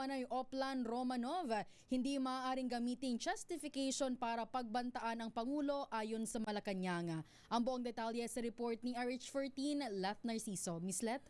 umano'y Oplan Romanov hindi maaaring gamitin justification para pagbantaan ang Pangulo ayon sa Malacanang. Ang buong detalye sa report ni RH14, Let Narciso. Miss Let?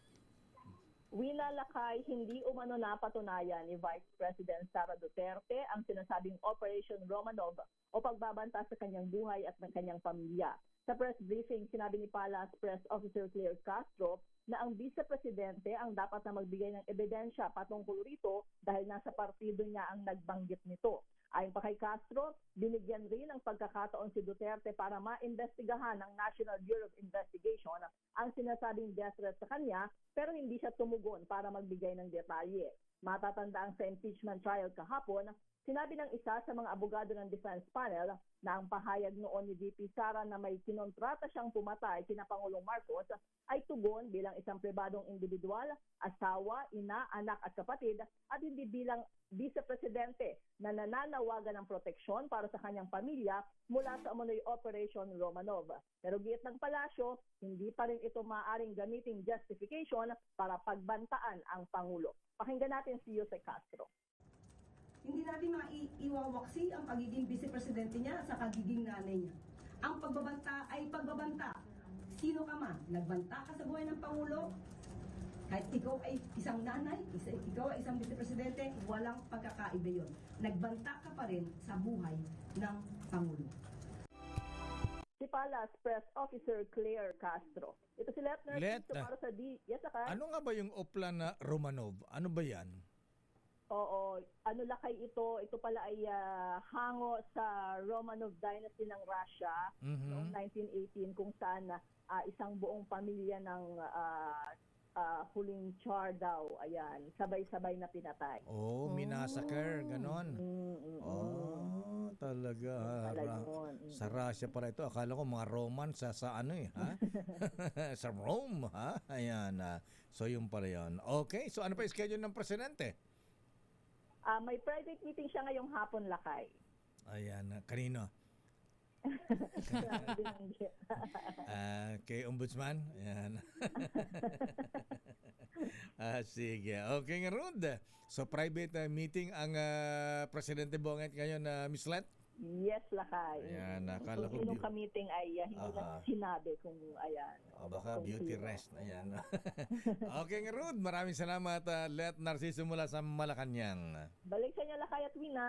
Winalakay, hindi umano napatunayan ni Vice President Sara Duterte ang sinasabing Operation Romanov o pagbabanta sa kanyang buhay at ng kanyang pamilya. Sa press briefing, sinabi ni Palace Press Officer Claire Castro na ang vice-presidente ang dapat na magbigay ng ebidensya patungkol rito dahil nasa partido niya ang nagbanggit nito. Ayon pa kay Castro, binigyan rin ng pagkakataon si Duterte para maimbestigahan ng National Bureau of Investigation ang sinasabing death threat sa kanya pero hindi siya tumugon para magbigay ng detalye. Matatandaan sa impeachment trial kahapon, sinabi ng isa sa mga abogado ng defense panel na ang pahayag noon ni VP Sara na may kinontrata siyang pumatay kina Pangulong Marcos ay tugon bilang isang pribadong individual, asawa, ina, anak at kapatid at hindi bilang vice-presidente na nananawagan ng proteksyon para sa kanyang pamilya mula sa umano'y Operation Romanov. Pero giit ng palasyo, hindi pa rin ito maaaring gamiting justification para pagbantaan ang Pangulo. Pakinggan natin si Jose Castro. Hindi natin maiwawaksi ang pagiging vice-presidente niya sa pagiging nanay niya. Ang pagbabanta ay pagbabanta. Sino ka man, nagbanta ka sa buhay ng Pangulo, kahit ikaw ay isang nanay, ikaw ay isang vice-presidente, walang pagkakaiba yun. Nagbanta ka pa rin sa buhay ng Pangulo. Si Palace Press Officer Claire Castro. Ito si Let Narciso para sa Yes, Akay. Ano nga ba yung Oplan na Romanov? Ano ba yan? Oo, ano lakay ito? Ito pala ay hango sa Romanov dynasty ng Russia noong 1918 kung saan isang buong pamilya ng huling Tsar daw, ayan, sabay-sabay na pinatay. Oh, minasakar, ganon. Talaga. Sa Russia para ito. Akala ko mga Roman sa ano ha? Sa Rome, ha? Ayan. So yung pala yun. Okay, so ano pa yung schedule ng presidente? May private meeting siya ngayong hapon, lakay. Ayan, kanino? Kay Ombudsman? Ayan. Sige. Okay nga, Rod. So, private meeting ang Presidente Bonget ngayon, Miss Let? Yes, lakay. Ayan, nakala ko. Kung ka-meeting ay hindi lang sinabi kung ayan. Baka beauty rest. Ayan. Okay nga, Rod. Maraming salamat, Let Narciso mula sa Malacanang. Balik sa inyo, lakay at Wina.